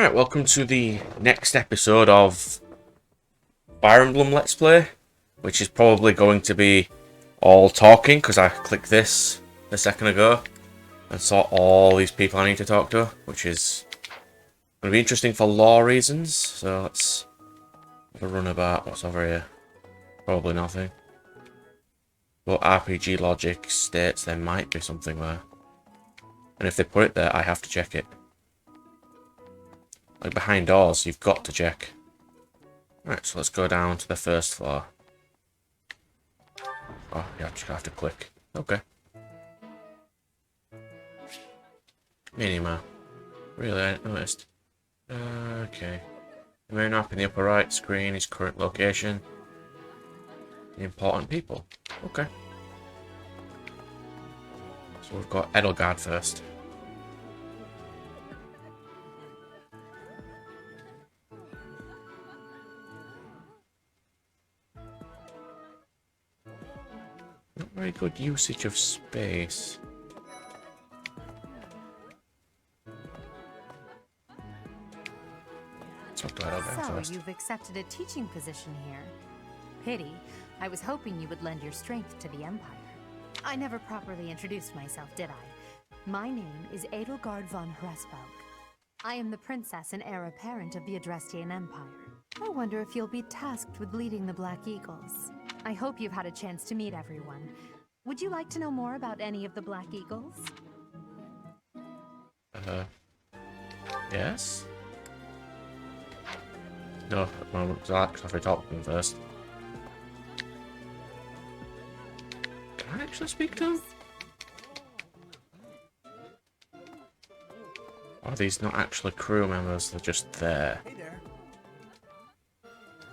Alright, welcome to the next episode of Fire Emblem Let's Play, which is probably going to be all talking, because I clicked this a second ago and saw all these people I need to talk to, which is going to be interesting for lore reasons. So let's have a run about what's over here. Probably nothing. But RPG logic states there might be something there. And if they put it there, I have to check it. Like behind doors, you've got to check. Right, so let's go down to the first floor. Oh, you actually have to click. Okay. Minima. Really, I hadn't noticed. Okay. The main map in the upper right screen is current location. The important people. Okay. So we've got Edelgard first. Not very good usage of space. Let's talk to Edelgard first. So, you've accepted a teaching position here. Pity. I was hoping you would lend your strength to the Empire. I never properly introduced myself, did I? My name is Edelgard von Hresvelg. I am the princess and heir apparent of the Adrestian Empire. I wonder if you'll be tasked with leading the Black Eagles. I hope you've had a chance to meet everyone. Would you like to know more about any of the Black Eagles? Yes? No, at the moment, because I have to talk to them first. Can I actually speak to them? Or are these not actually crew members, they're just there? Hey there.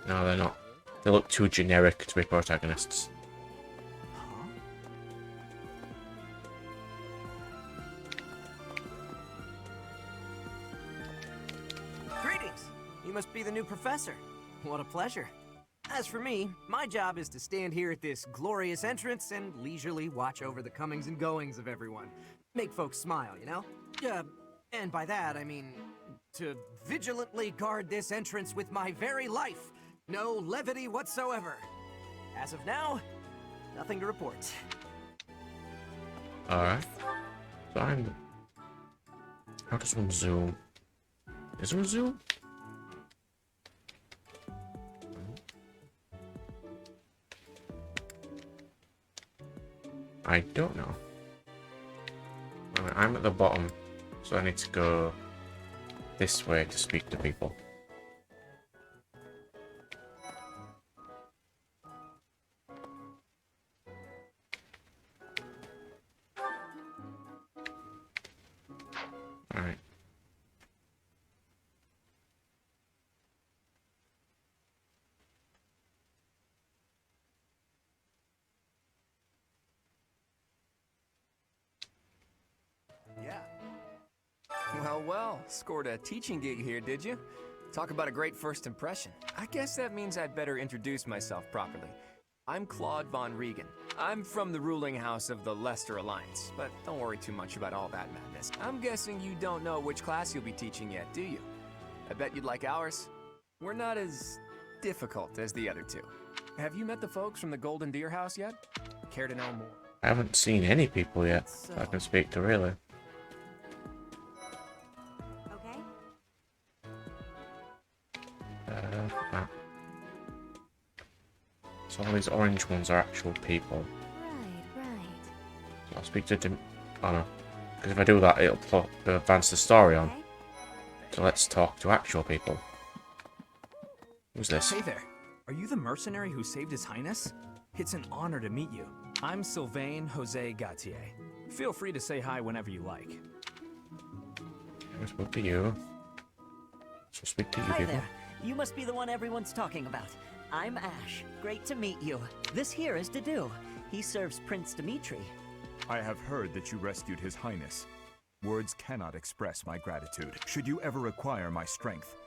No, they're not. They look too generic to be protagonists. Greetings! You must be the new professor. What a pleasure. As for me, my job is to stand here at this glorious entrance and leisurely watch over the comings and goings of everyone. Make folks smile, you know? And by that, I mean to vigilantly guard this entrance with my very life. No levity whatsoever. As of now, nothing to report. Alright. So I'm... How does one zoom? Is there a zoom? I don't know. Alright, I'm at the bottom, so I need to go this way to speak to people. Alright. Yeah. Well, scored a teaching gig here, did you? Talk about a great first impression. I guess that means I'd better introduce myself properly. I'm Claude von Regan. I'm from the ruling house of the Leicester Alliance, but don't worry too much about all that madness. I'm guessing you don't know which class you'll be teaching yet, do you? I bet you'd like ours. We're not as difficult as the other two. Have you met the folks from the Golden Deer House yet? Care to know more? I haven't seen any people yet So- I can speak to, really. Okay. That. So all these orange ones are actual people. Right. So I'll speak to oh no. Because if I do that, it'll advance the story on. Okay. So let's talk to actual people. Who's this? Hey there. Are you the mercenary who saved His Highness? It's an honor to meet you. I'm Sylvain Jose Gautier. Feel free to say hi whenever you like. I spoke to you. So speak to you Hi people. there. You must be the one everyone's talking about. I'm Ash. Great to meet you. This here is Dedu. He serves Prince Dimitri. I have heard that you rescued His Highness. Words cannot express my gratitude. Should you ever require my strength,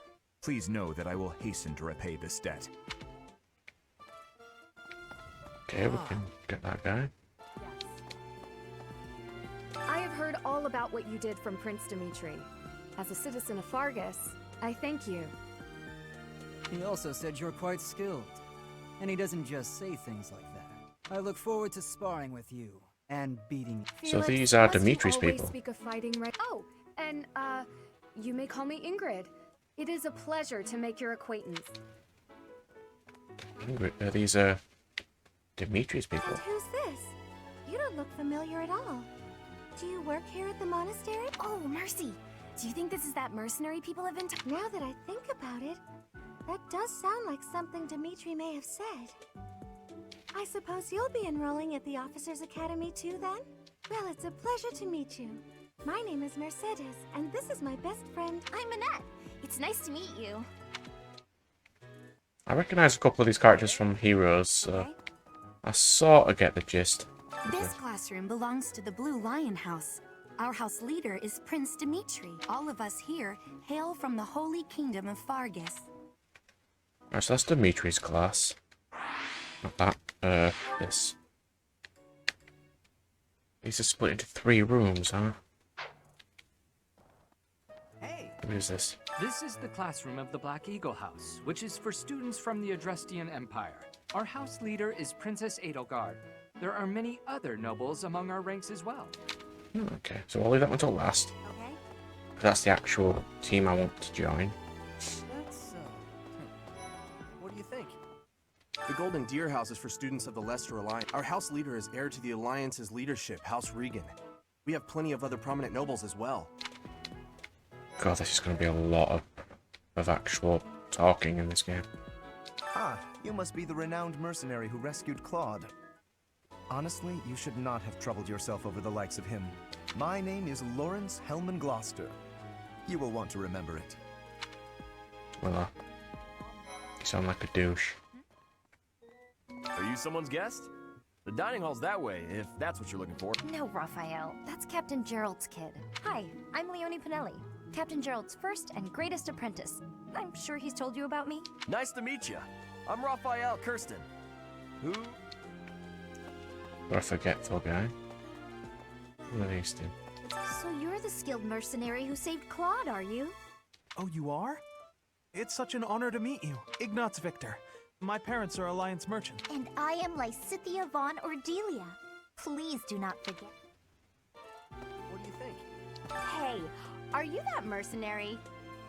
please know that I will hasten to repay this debt. Okay, we can get that guy. I have heard all about what you did from Prince Dimitri. As a citizen of Fargus, I thank you. He also said you're quite skilled. And he doesn't just say things like that. I look forward to sparring with you and beating you. So Felix, these are must you Dimitri's always people. Speak of fighting right. Oh, and you may call me Ingrid. It is a pleasure to make your acquaintance. These Dimitri's people. And who's this? You don't look familiar at all. Do you work here at the monastery? Oh, mercy. Do you think this is that mercenary people have been Now that I think about it, that does sound like something Dimitri may have said. I suppose you'll be enrolling at the Officers Academy too, then? Well, it's a pleasure to meet you. My name is Mercedes, and this is my best friend. I'm Annette. It's nice to meet you. I recognise a couple of these characters from Heroes, so I sort of get the gist. This classroom belongs to the Blue Lion House. Our house leader is Prince Dimitri. All of us here hail from the Holy Kingdom of Fargus. Alright, so that's Dimitri's class. Not that, this. These are split into 3 rooms, huh? Hey, What is this? This is the classroom of the Black Eagle House, which is for students from the Adrestian Empire. Our house leader is Princess Edelgard. There are many other nobles among our ranks as well. Okay, so I'll leave that one till last. Okay? That's the actual team I want to join. that's, what do you think? The Golden Deer House is for students of the Leicester Alliance. Our house leader is heir to the Alliance's leadership, House Regan. We have plenty of other prominent nobles as well. God, this is going to be a lot of actual talking in this game. Ah, you must be the renowned mercenary who rescued Claude. Honestly, you should not have troubled yourself over the likes of him. My name is Lawrence Hellman Gloucester. You will want to remember it. Well, you sound like a douche. Are you someone's guest? The dining hall's that way, if that's what you're looking for. No, Raphael. That's Captain Gerald's kid. Hi, I'm Leonie Pinelli, Captain Gerald's first and greatest apprentice. I'm sure he's told you about me. Nice to meet you. I'm Raphael Kirsten. Who? Or a forgetful guy. What are these two? So you're the skilled mercenary who saved Claude, are you? Oh, you are? It's such an honor to meet you. Ignatz Victor. My parents are Alliance merchants. And I am Lysithia von Ordelia. Please do not forget. What do you think? Hey, are you that mercenary?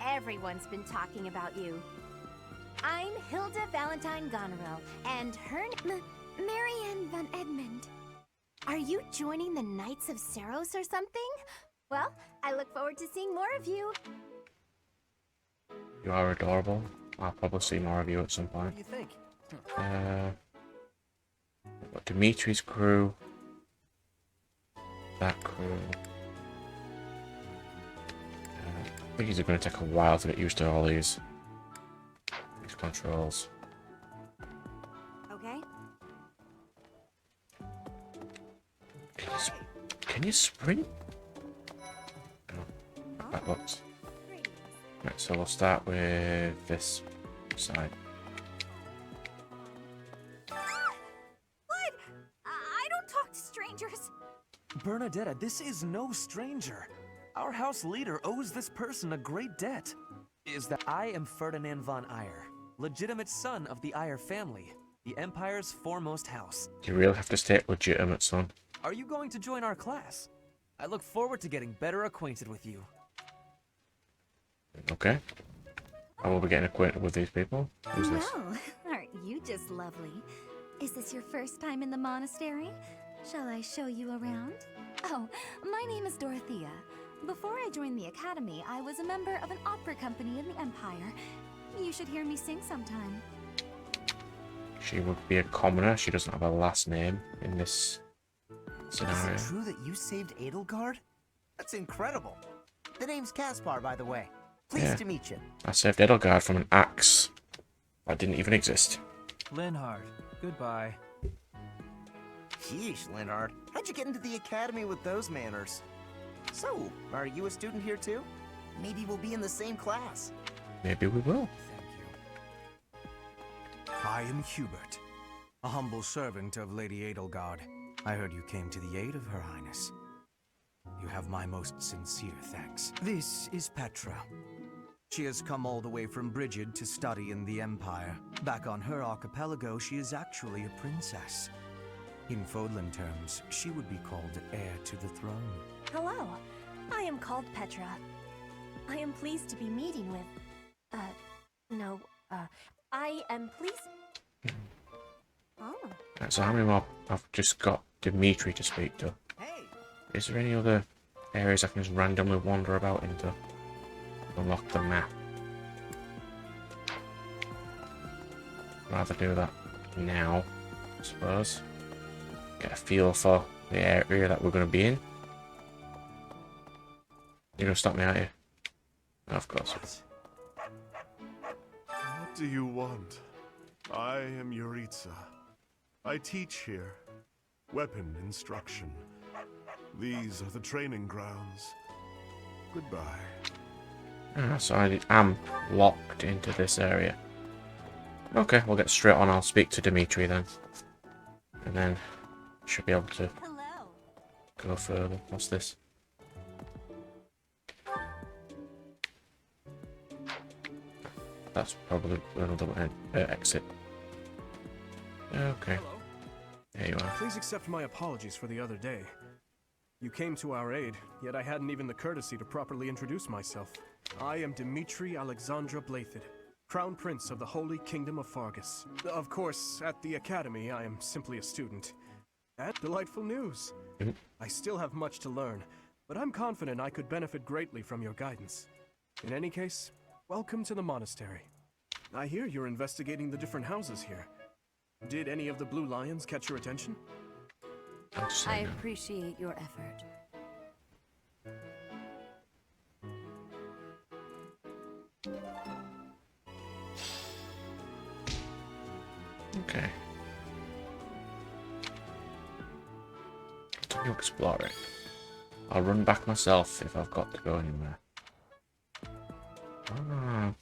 Everyone's been talking about you. I'm Hilda Valentine Goneril, and her Marianne von Edmund. Are you joining the Knights of Saros or something? Well, I look forward to seeing more of you. You are adorable. I'll probably see more of you at some What point. do you think? Got Dimitri's crew. That crew. I think these are going to take a while to get used to all these controls. Okay. Can you sprint? No. That looks. Right, so we'll start with this side. What? I don't talk to strangers. Bernadetta, this is no stranger. Our house leader owes this person a great debt. Is that I am Ferdinand von Eyre, legitimate son of the Eyre family, the Empire's foremost house. You really have to state legitimate, son. Are you going to join our class? I look forward to getting better acquainted with you. Okay. I will be getting acquainted with these people. Who's this? Well, aren't you just lovely? Is this your first time in the monastery? Shall I show you around? Oh, my name is Dorothea. Before I joined the academy, I was a member of an opera company in the Empire. You should hear me sing sometime. She would be a commoner. She doesn't have a last name in this Is scenario. it true that you saved Edelgard? That's incredible. The name's Caspar, by the way. Pleased Yeah. to meet you. I saved Edelgard from an axe that didn't even exist. Linhard, goodbye. Sheesh, Linhard. How'd you get into the academy with those manners? So, are you a student here too? Maybe we'll be in the same class. Maybe we will. Thank you. I am Hubert, a humble servant of Lady Edelgard. I heard you came to the aid of Her Highness. You have my most sincere thanks. This is Petra. She has come all the way from Brigid to study in the Empire. Back on her archipelago, she is actually a princess. In Fodlan terms, she would be called heir to the throne. Hello, I am called Petra. I am pleased to be meeting with... I am pleased... Oh. Right, so how many more? I've just got Dimitri to speak to. Is there any other areas I can just randomly wander about into? Unlock the map. Rather do that now, I suppose. Get a feel for the area that we're going to be in. You're going to stop me, aren't you? Of course. What do you want? I am Yuritsa. I teach here. Weapon instruction. These are the training grounds. Goodbye. So I am locked into this area. Okay, we'll get straight on. I'll speak to Dimitri then. And then should be able to go further. What's this? That's probably another exit. Okay. There you are. Please accept my apologies for the other day. You came to our aid, yet I hadn't even the courtesy to properly introduce myself. I am Dimitri Alexandra Blathid, Crown Prince of the Holy Kingdom of Fargus. Of course, at the Academy, I am simply a student. That delightful news. I still have much to learn, but I'm confident I could benefit greatly from your guidance. In any case, welcome to the monastery. I hear you're investigating the different houses here. Did any of the Blue Lions catch your attention? I appreciate your effort. Okay. Continue exploring. I'll run back myself if I've got to go anywhere. Ah.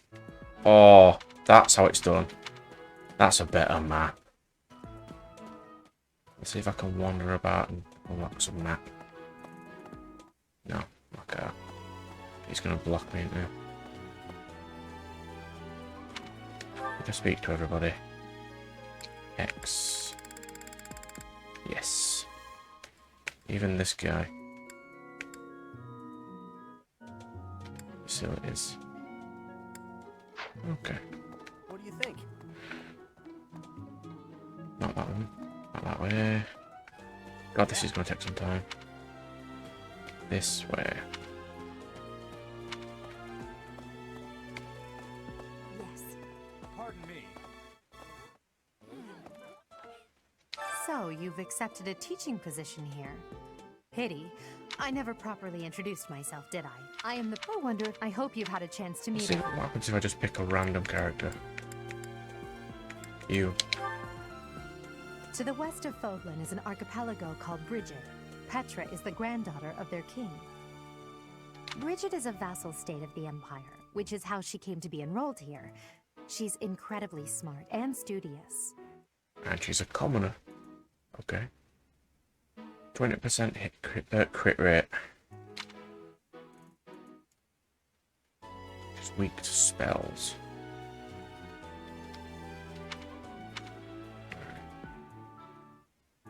Oh, that's how it's done. That's a better map. Let's see if I can wander about and unlock some map. No, okay. He's gonna block me now. I can speak to everybody. X. Yes. Even this guy. Facilities. Okay. What do you think? Not that one. Not that way. God, this is going to take some time. This way. Yes. Pardon me. So, you've accepted a teaching position here. Pity. I never properly introduced myself, did I? I am the... I wonder... I hope you've had a chance to meet... See what happens if I just pick a random character. You. To the west of Fodlan is an archipelago called Brigid. Petra is the granddaughter of their king. Brigid is a vassal state of the Empire, which is how she came to be enrolled here. She's incredibly smart and studious. And she's a commoner. Okay. 20% hit crit rate. She's weak to spells.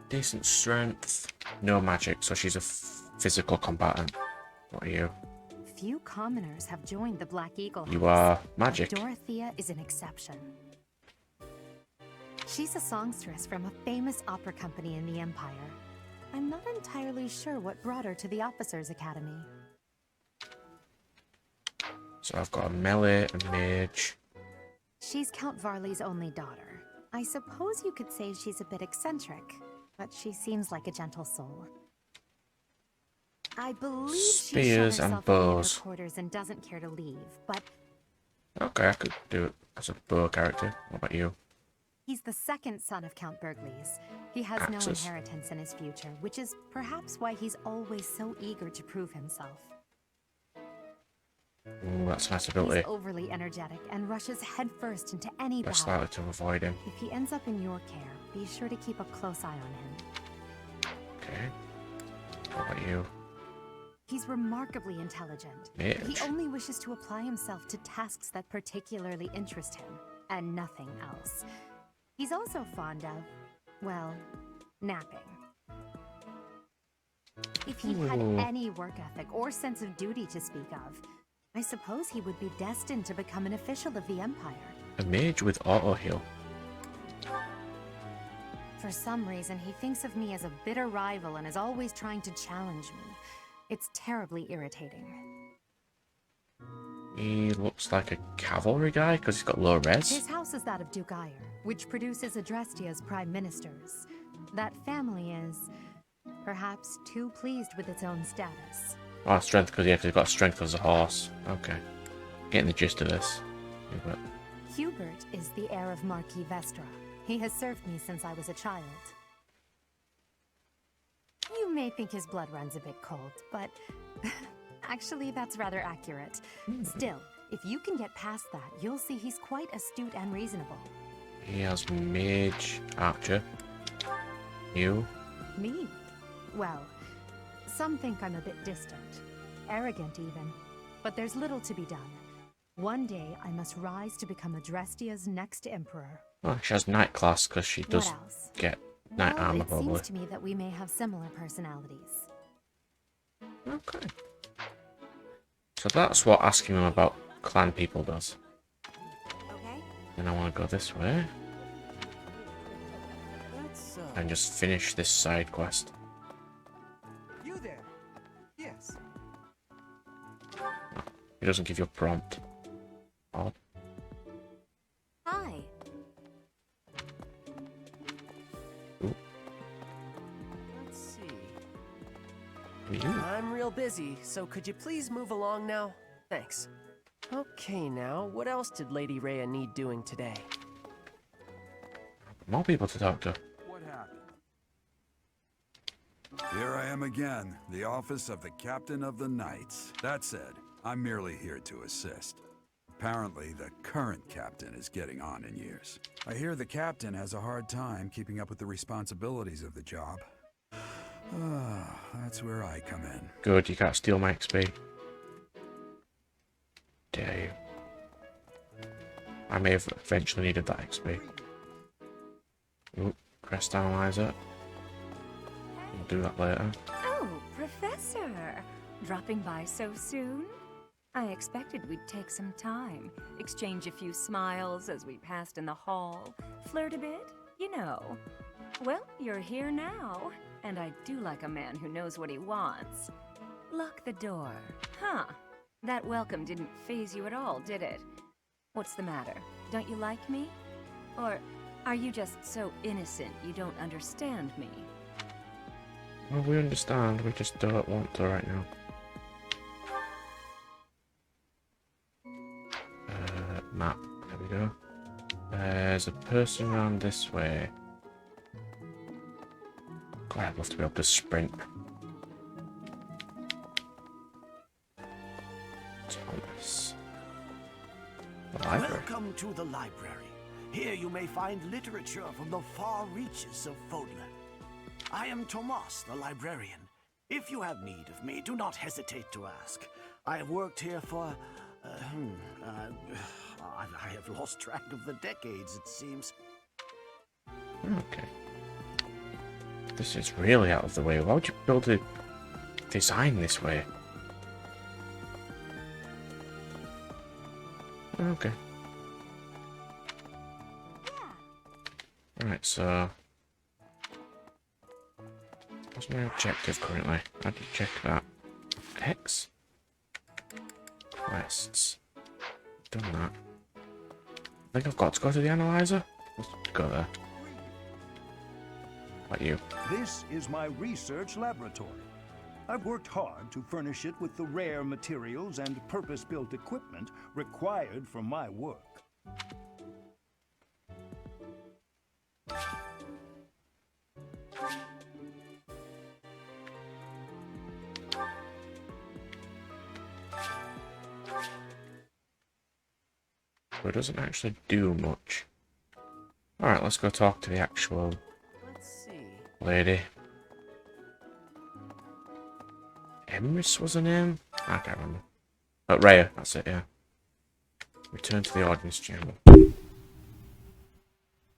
Decent strength. No magic, so she's a physical combatant. What are you? Few commoners have joined the Black Eagle House. You are magic. Dorothea is an exception. She's a songstress from a famous opera company in the Empire. I'm not entirely sure what brought her to the Officers' Academy. So I've got a melee, a mage. She's Count Varley's only daughter. I suppose you could say she's a bit eccentric, but she seems like a gentle soul. I believe Spears she shut and herself away in her bows. quarters and doesn't care to leave, but Okay, I could do it as a bow character. What about you? he's the second son of Count Burgleys. He has no Axis. inheritance in his future, which is perhaps why he's always so eager to prove himself. Ooh, that's a nice ability. He's overly energetic and rushes headfirst into any Best battle. likely to avoid him. If he ends up in your care, be sure to keep a close eye on him. Okay. What about you? He's remarkably intelligent. Mage. He only wishes to apply himself to tasks that particularly interest him, and nothing else. He's also fond of, well, napping. If he had Ooh. any work ethic or sense of duty to speak of, I suppose he would be destined to become an official of the Empire. A mage with auto heal. For some reason, he thinks of me as a bitter rival and is always trying to challenge me. It's terribly irritating. He looks like a cavalry guy because he's got low res. His house is that of Duke Ire, which produces Adrestia's prime ministers. That family is perhaps too pleased with its own status. Oh, strength because he's got strength as a horse. Okay. Getting the gist of this. Hubert. Hubert is the heir of Marquis Vestra. He has served me since I was a child. You may think his blood runs a bit cold, but actually that's rather accurate. Still, if you can get past that, you'll see he's quite astute and reasonable. He has mage archer. You? Me? Well, some think I'm a bit distant. Arrogant even. But there's little to be done. One day I must rise to become Adrestia's next emperor. Oh, she has knight class because she does What else? get knight armor It probably. seems to me that we may have similar personalities. Okay. So that's what asking them about clan people does. Okay. Then I want to go this way Let's, and just finish this side quest. You there? Yes. He doesn't give you a prompt. Odd. Hi. Let's see. Who are you? I'm real busy, so could you please move along now? Thanks. Okay, now, what else did Lady Rhea need doing today? More people to talk to. What happened? Here I am again, the office of the Captain of the Knights. That said, I'm merely here to assist. Apparently, the current captain is getting on in years. I hear the captain has a hard time keeping up with the responsibilities of the job. That's where I come in. Good, you can't steal my XP. Dare you. I may have eventually needed that XP. Ooh, crest analyzer. We'll do that later. Oh, Professor! Dropping by so soon? I expected we'd take some time, exchange a few smiles as we passed in the hall, flirt a bit, you know. Well, you're here now, and I do like a man who knows what he wants. Lock the door. Huh. That welcome didn't faze you at all, did it? What's the matter? Don't you like me? Or are you just so innocent you don't understand me? Well, we understand, we just don't want to right now. Map, there we go. There's a person around this way. God, I'd love to be able to sprint. Thomas. The library. Welcome to the library. Here you may find literature from the far reaches of Fodler. I am Tomas, the librarian. If you have need of me, do not hesitate to ask. I have worked here for... I have lost track of the decades, it seems. Okay. This is really out of the way. Why would you build a design this way? Okay. Right, so... what's my objective currently? How do you check that? X? Quests. Done that. I think I've got to go to the analyzer. Let's go there. What about you? This is my research laboratory. I've worked hard to furnish it with the rare materials and purpose-built equipment required for my work. But it doesn't actually do much. Alright, let's go talk to the actual Let's see. lady. Emrys was her name? I can't remember. Oh, Rhea, that's it, yeah. Return to the audience chamber.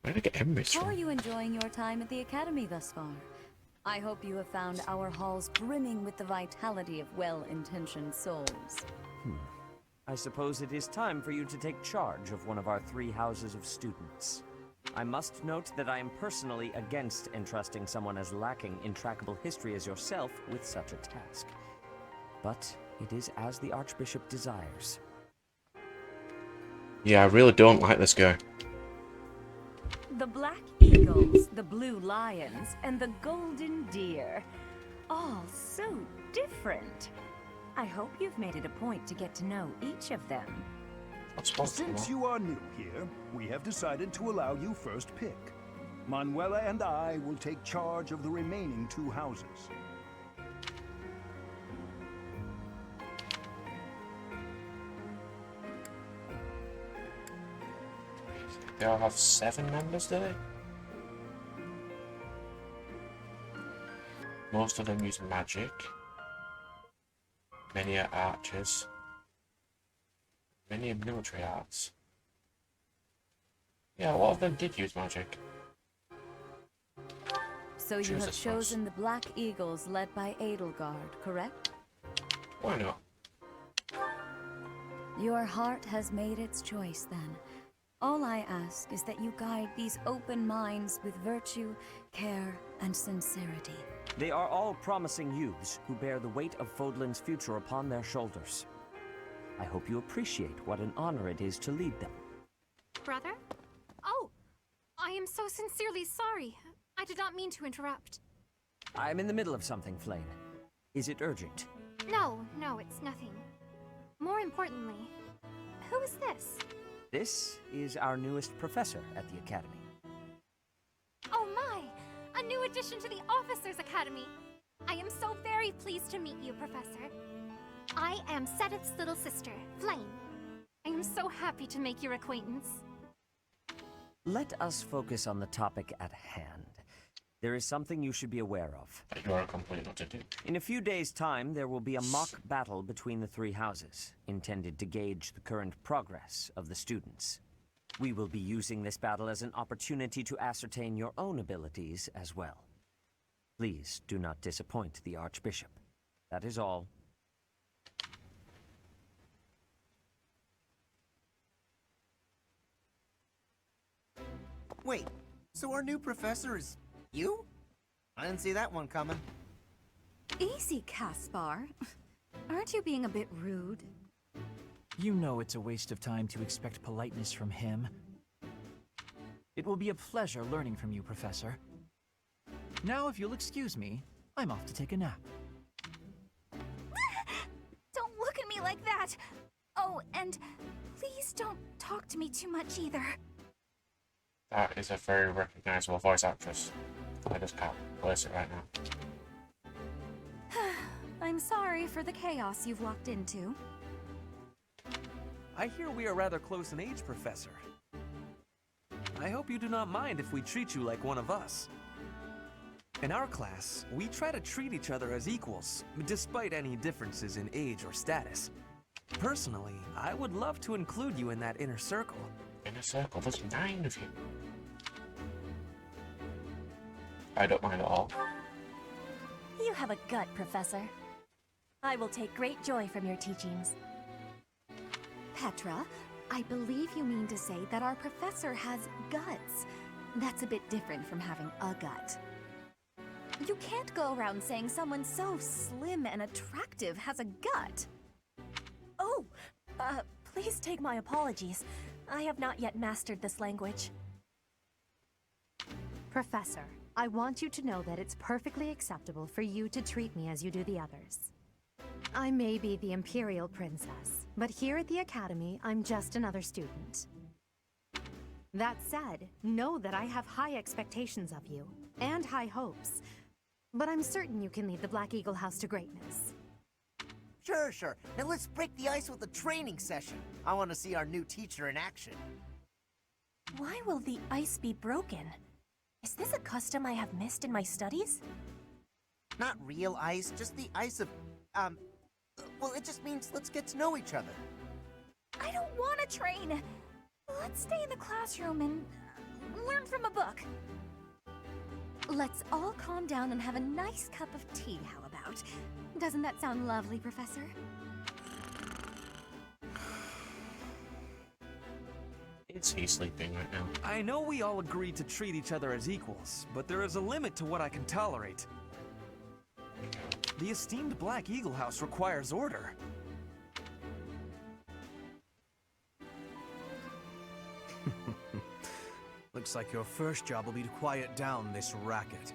Where did I get Emrys How from? are you enjoying your time at the Academy thus far? I hope you have found our halls brimming with the vitality of well-intentioned souls. I suppose it is time for you to take charge of one of our 3 houses of students. I must note that I am personally against entrusting someone as lacking in trackable history as yourself with such a task. But it is as the Archbishop desires. Yeah, I really don't like this guy. The Black Eagles, the Blue Lions, and the Golden Deer. All so different. I hope you've made it a point to get to know each of them. Since you are new here, we have decided to allow you first pick. Manuela and I will take charge of the remaining 2 houses. They all have 7 members, do they? Most of them use magic. Many are archers. Many are military arts. Yeah, a lot of them did use magic. So you Choose have this chosen the Black Eagles led by Edelgard, correct? Why not? Your heart has made its choice then. All I ask is that you guide these open minds with virtue, care, and sincerity. They are all promising youths who bear the weight of Fodlan's future upon their shoulders. I hope you appreciate what an honor it is to lead them. Brother? Oh, I am so sincerely sorry. I did not mean to interrupt. I'm in the middle of something, Flame. Is it urgent? No, it's nothing. More importantly, who is this? This is our newest professor at the Academy. Oh my! A new addition to the Officers' Academy! I am so very pleased to meet you, Professor. I am Sedith's little sister, Flame. I am so happy to make your acquaintance. Let us focus on the topic at hand. There is something you should be aware of. You are completely not to do. In a few days' time, there will be a mock battle between the 3 houses, intended to gauge the current progress of the students. We will be using this battle as an opportunity to ascertain your own abilities as well. Please do not disappoint the Archbishop. That is all. Wait, so our new professor is you? I didn't see that one coming. Easy, Caspar. Aren't you being a bit rude? You know it's a waste of time to expect politeness from him. It will be a pleasure learning from you, Professor. Now, if you'll excuse me, I'm off to take a nap. Don't look at me like that! Oh, and please don't talk to me too much either. That is a very recognizable voice actress. I just can't place it right now. I'm sorry for the chaos you've walked into. I hear we are rather close in age, Professor. I hope you do not mind if we treat you like one of us. In our class, we try to treat each other as equals, despite any differences in age or status. Personally, I would love to include you in that inner circle. Inner circle? There's 9 of you. I don't mind at all. You have a gut, Professor. I will take great joy from your teachings. Petra, I believe you mean to say that our professor has guts. That's a bit different from having a gut. You can't go around saying someone so slim and attractive has a gut. Oh, please take my apologies. I have not yet mastered this language. Professor, I want you to know that it's perfectly acceptable for you to treat me as you do the others. I may be the Imperial Princess, but here at the Academy, I'm just another student. That said, know that I have high expectations of you, and high hopes. But I'm certain you can lead the Black Eagle House to greatness. Sure. Now let's break the ice with a training session. I want to see our new teacher in action. Why will the ice be broken? Is this a custom I have missed in my studies? Not real ice, just the ice of Well, it just means let's get to know each other. I don't want to train. Let's stay in the classroom and learn from a book. Let's all calm down and have a nice cup of tea, how about? Doesn't that sound lovely, Professor? Is he sleeping right now? I know we all agreed to treat each other as equals, but there is a limit to what I can tolerate. The esteemed Black Eagle House requires order. Looks like your first job will be to quiet down this racket.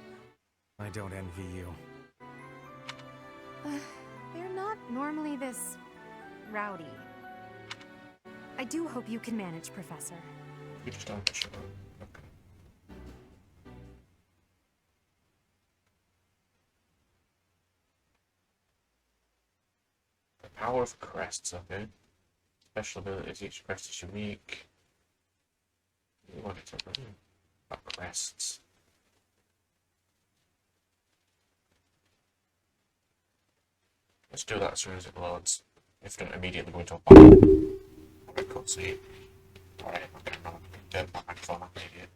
I don't envy you. They're not normally this rowdy. I do hope you can manage, Professor. You just don't show up. Okay. The power of crests, okay. Special abilities, each crest is unique. You want it to run about crests. Let's do that as soon as it loads. If not, immediately go into a battle. I can't see it. Alright, okay, I'm not turn back and forth, I'm an idiot.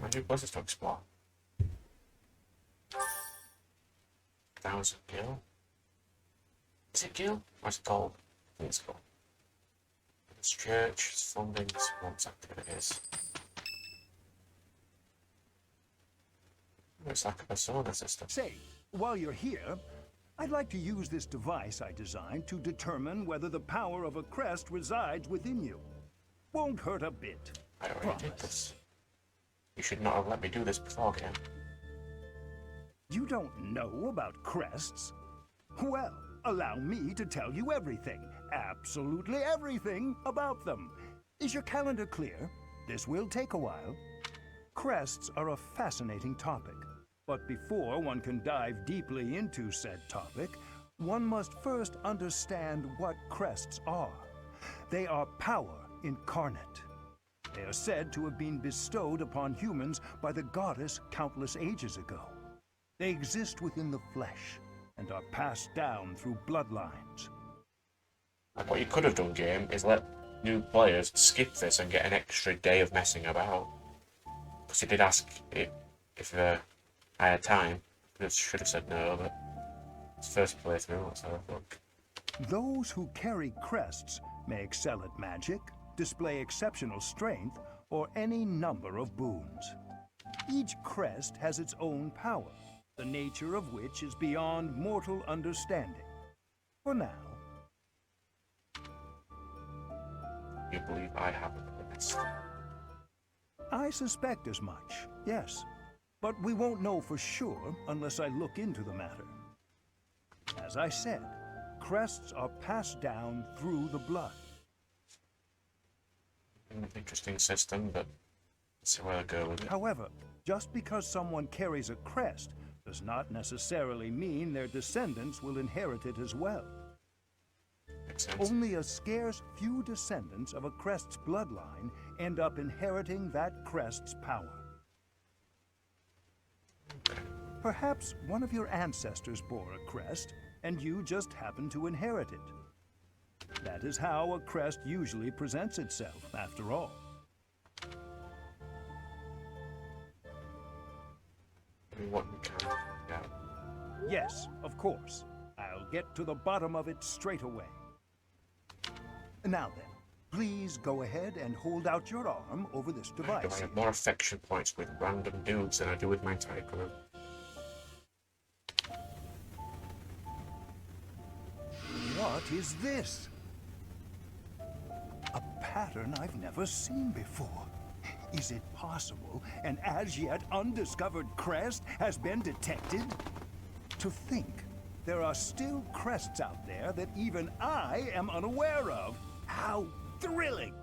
My new places to explore. 1,000 gil. Is it gil? What's it called? I think it's called. It's church, it's funding, sports activities. It's like a persona system. Say, while you're here, I'd like to use this device I designed to determine whether the power of a crest resides within you. Won't hurt a bit. I already did this. You should not have let me do this before, game. You don't know about crests? Well, allow me to tell you everything, absolutely everything about them. Is your calendar clear? This will take a while. Crests are a fascinating topic, but before one can dive deeply into said topic, one must first understand what crests are. They are power incarnate. They are said to have been bestowed upon humans by the goddess countless ages ago. They exist within the flesh and are passed down through bloodlines. And what you could have done, game, is let new players skip this and get an extra day of messing about. Because he did ask if I had time. I should have said no, but it's first playthrough, let's have a look. Those who carry crests may excel at magic, display exceptional strength, or any number of boons. Each crest has its own power, the nature of which is beyond mortal understanding. For now. You believe I have a crest? I suspect as much, yes. But we won't know for sure unless I look into the matter. As I said, crests are passed down through the blood. An interesting system, but let's see where I go with it. However, just because someone carries a crest does not necessarily mean their descendants will inherit it as well. Makes sense. Only a scarce few descendants of a crest's bloodline end up inheriting that crest's power. Perhaps one of your ancestors bore a crest, and you just happen to inherit it. That is how a crest usually presents itself, after all. What we can find out. Yes, of course. I'll get to the bottom of it straight away. Now then, please go ahead and hold out your arm over this device. I have more affection points with random dudes than I do with my entire crew. What is this? A pattern I've never seen before. Is it possible an as-yet undiscovered crest has been detected? To think, there are still crests out there that even I am unaware of. How thrilling!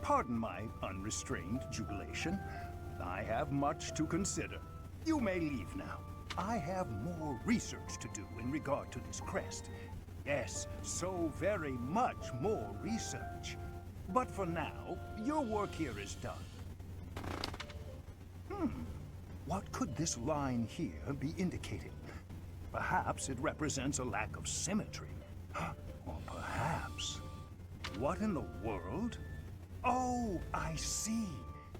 Pardon my unrestrained jubilation. I have much to consider. You may leave now. I have more research to do in regard to this crest. Yes, so very much more research. But for now, your work here is done. What could this line here be indicating? Perhaps it represents a lack of symmetry. Or perhaps... What in the world? Oh, I see.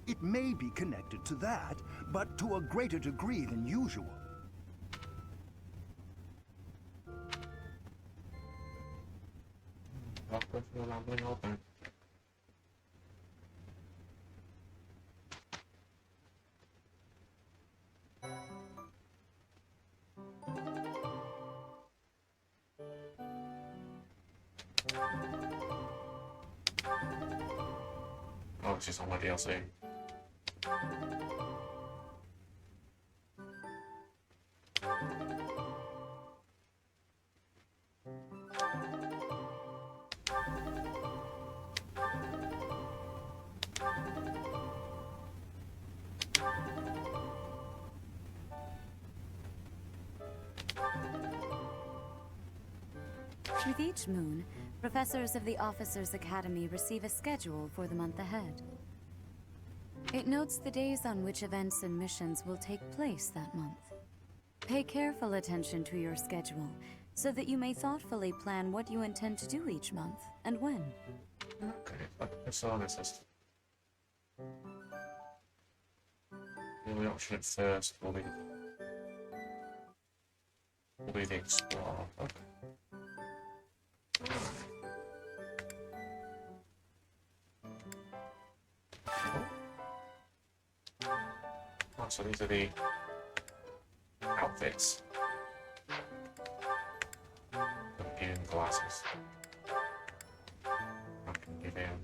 It may be connected to that, but to a greater degree than usual. Oh, it's just on my DLC. With each moon, professors of the Officers' Academy receive a schedule for the month ahead. It notes the days on which events and missions will take place that month. Pay careful attention to your schedule, so that you may thoughtfully plan what you intend to do each month, and when. Okay, that's all this is. The only option at first will be the Explorer. Okay. Oh, so these are the outfits. I'm giving glasses. I can give him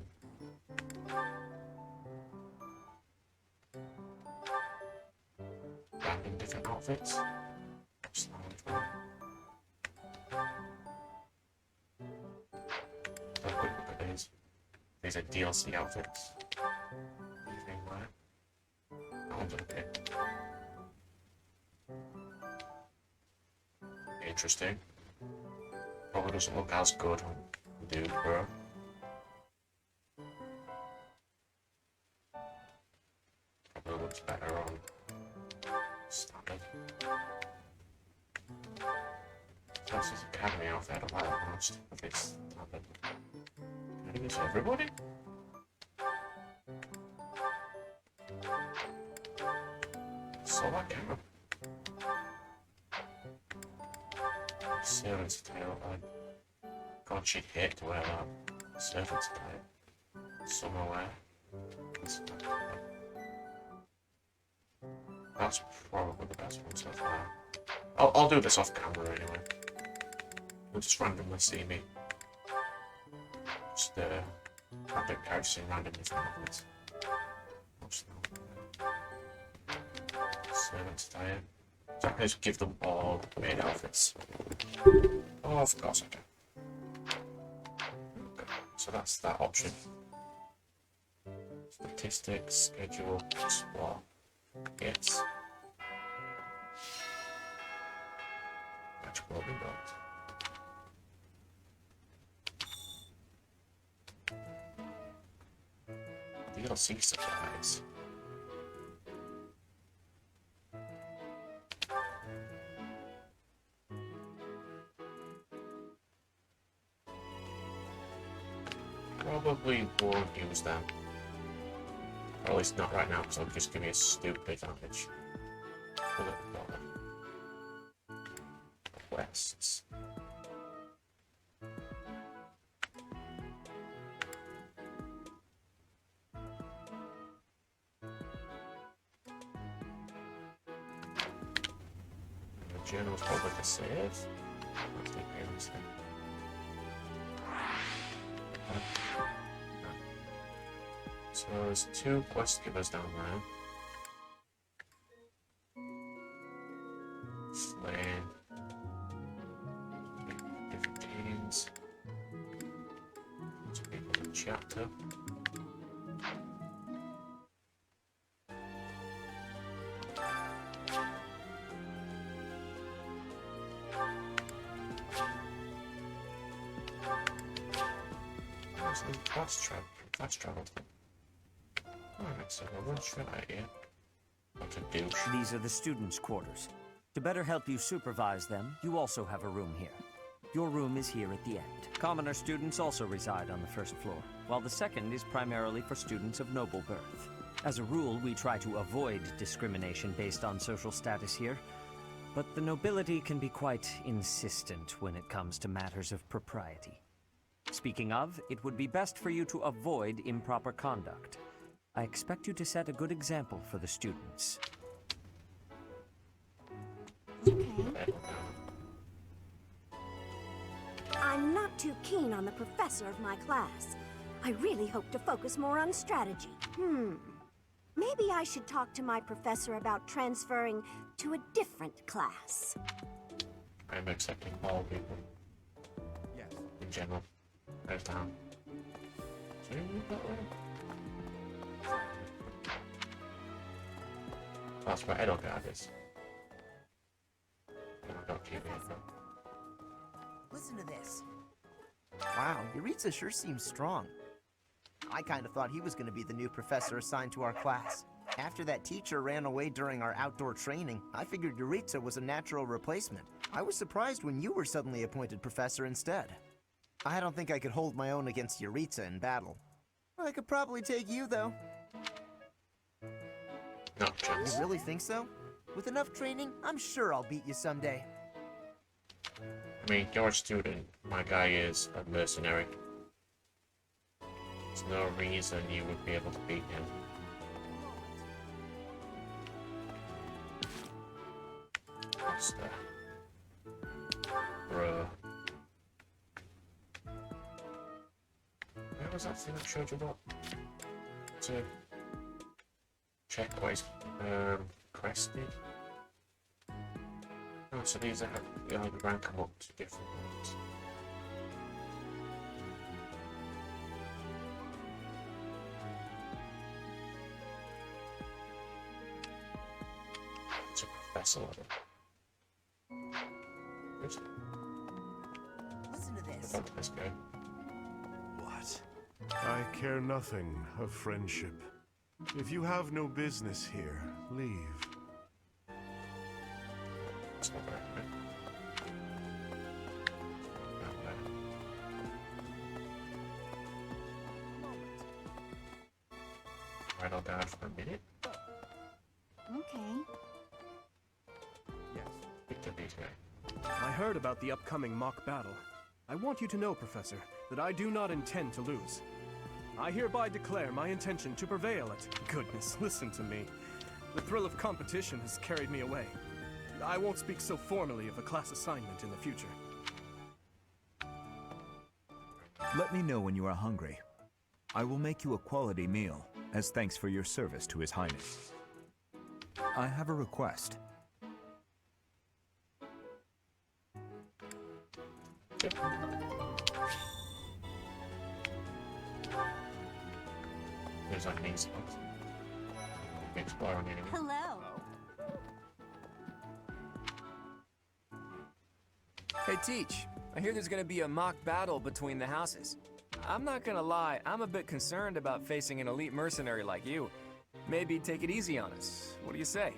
random different outfits. Have a quick look at these. These are DLC outfits. Anything right? That one's okay. Interesting. Probably doesn't look as good on the dude, bro. Probably looks better on standard. This is Academy outfit. I don't like that most. If it's standard. I think it's everybody. So that camera. Servant's tail. God, she'd hate to wear that. Servant's tail. Somewhere. That's probably the best one so far. I'll do this off camera anyway. You'll just randomly see me. Just random characters in random different outfits. Servant's tail. So I can just give them all maid outfits. Oh, of course I can. Okay, so that's that option. Statistics, schedule, explore. Yes. Which will be got. DLC supplies. Probably won't use them. Or at least not right now, because it'll just give me a stupid advantage. Quests. The journal's probably to save. Let's take payments then. So there's 2 quest givers down there. Flame. Different teams. Some people in chapter. Fast travel. Alright, so we're one straight out here. What a douche. These are the students' quarters. To better help you supervise them, you also have a room here. Your room is here at the end. Commoner students also reside on the first floor, while the second is primarily for students of noble birth. As a rule, we try to avoid discrimination based on social status here, but the nobility can be quite insistent when it comes to matters of propriety. Speaking of, it would be best for you to avoid improper conduct. I expect you to set a good example for the students. I'm not too keen on the professor of my class. I really hope to focus more on strategy. Maybe I should talk to my professor about transferring to a different class. I'm accepting all people. Yes. In general. Goes down. So you move that way? That's where Edelgard is. Oh, not keep it. Listen to this. Wow, Yuritsa sure seems strong. I kind of thought he was going to be the new professor assigned to our class. After that teacher ran away during our outdoor training, I figured Yuritsa was a natural replacement. I was surprised when you were suddenly appointed professor instead. I don't think I could hold my own against Yuritsa in battle. I could probably take you, though. No chance. You really think so? With enough training, I'm sure I'll beat you someday. I mean, you're a student. My guy is a mercenary. There's no reason you would be able to beat him. What's that? Bro. Where was that thing I showed you about? To check what his crest did? Oh, so these are you only rank them up to different ones. It's a professor level. Good. Listen to this. What about this guy? What? I care nothing of friendship. If you have no business here, leave. It's not very good. Not bad. Right, I'll guard for a minute. Okay. Yes. Victor these guys. I heard about the upcoming mock battle. I want you to know, Professor, that I do not intend to lose. I hereby declare my intention to prevail at... Goodness, listen to me. The thrill of competition has carried me away. I won't speak so formally of a class assignment in the future. Let me know when you are hungry. I will make you a quality meal, as thanks for your service to His Highness. I have a request. There's like an easy one. You can explore on enemy. Hello. Hey, Teach. I hear there's gonna be a mock battle between the houses. I'm not gonna lie, I'm a bit concerned about facing an elite mercenary like you. Maybe take it easy on us. What do you say?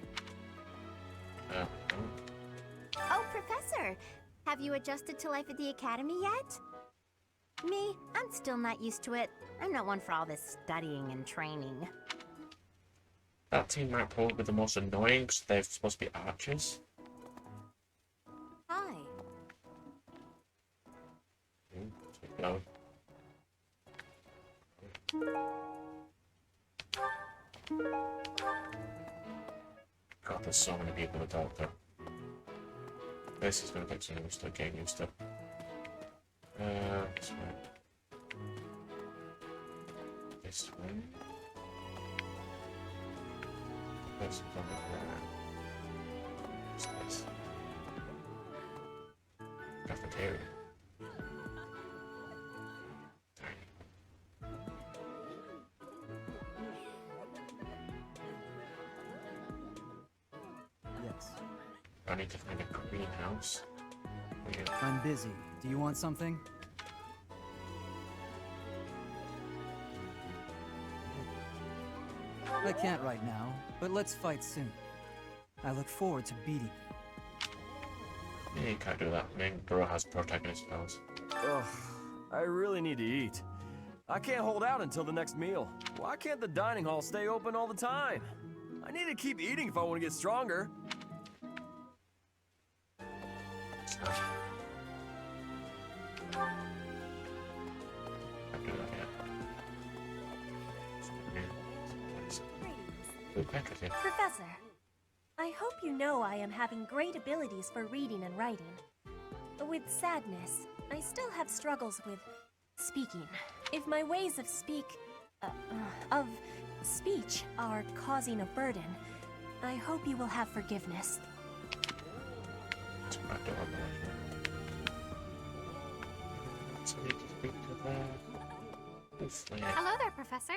Oh, Professor! Have you adjusted to life at the Academy yet? Me, I'm still not used to it. I'm not one for all this studying and training. That team might probably be the most annoying because they're supposed to be archers. Hi. Keep going. God, there's so many people to talk to. This is gonna get some new stuff, getting new stuff. This way. This way. This is on the ground. What's this? Cafeteria. Yes. I need to find a greenhouse. I'm busy. Do you want something? I can't right now, but let's fight soon. I look forward to beating you. Yeah, you can't do that. Main bro has protagonist spells. Ugh, I really need to eat. I can't hold out until the next meal. Why can't the dining hall stay open all the time? I need to keep eating if I want to get stronger. Professor, I hope you know I am having great abilities for reading and writing. With sadness, I still have struggles with speaking. If my ways of speech are causing a burden, I hope you will have forgiveness. Hello there, Professor.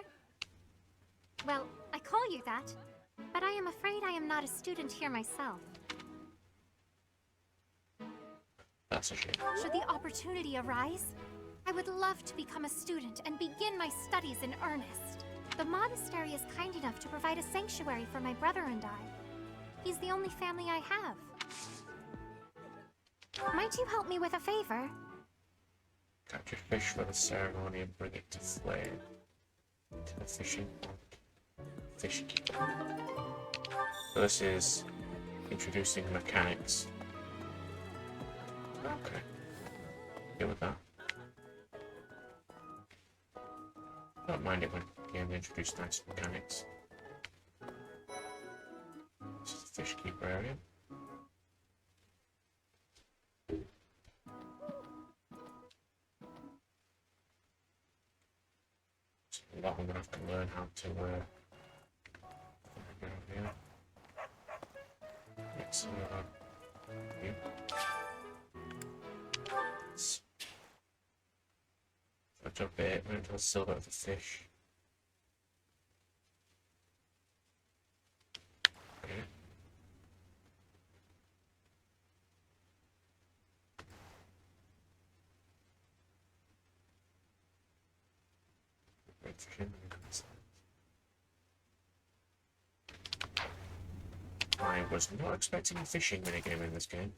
Well, I call you that, but I am afraid I am not a student here myself. That's a shame. Should the opportunity arise, I would love to become a student and begin my studies in earnest. The monastery is kind enough to provide a sanctuary for my brother and I. He's the only family I have. Might you help me with a favor? Capture fish for the ceremony and bring it to flame. To the fishing pond. Fish keeper. So this is introducing mechanics. Okay. Good with that. I don't mind it when games introduce nice mechanics. This is the fish keeper area. So that I'm gonna have to learn how to get over here. Let's here. Put a bait, wait until I still got the fish. Okay. Wait for him. I was not expecting a fishing minigame in this game.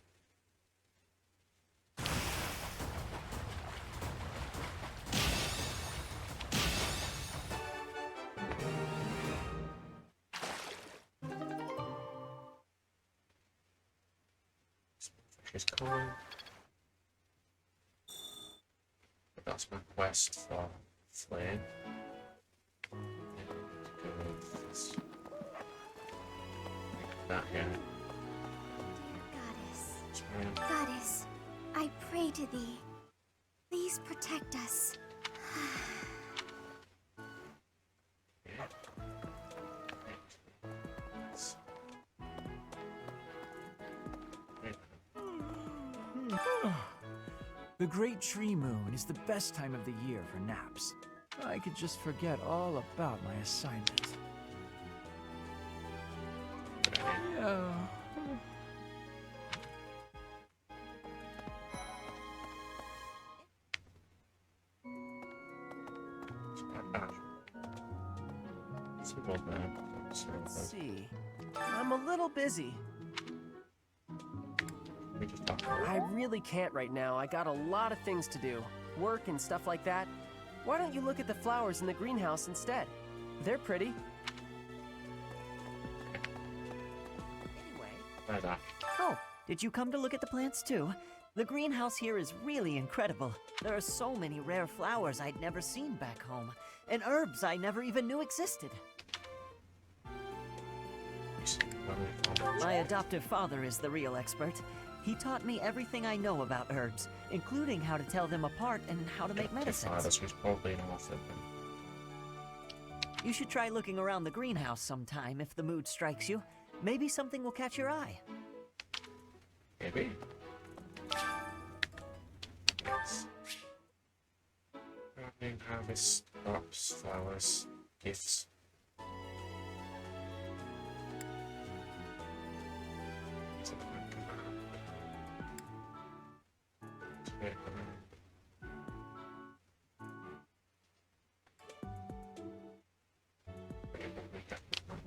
Fish is coming. But that's my quest for flame. Go with this. That here. Goddess, I pray to thee. Please protect us. The Great Tree Moon is the best time of the year for naps. I could just forget all about my assignment. Yeah. Let's see. I'm a little busy. I really can't right now. I got a lot of things to do. Work and stuff like that. Why don't you look at the flowers in the greenhouse instead? They're pretty. Anyway. Oh, did you come to look at the plants too? The greenhouse here is really incredible. There are so many rare flowers I'd never seen back home, and herbs I never even knew existed. My adoptive father is the real expert. He taught me everything I know about herbs, including how to tell them apart and how to make medicines. This was probably an author. You should try looking around the greenhouse sometime if the mood strikes you. Maybe something will catch your eye. Maybe. Yes. Gardening, harvest, crops, flowers, gifts.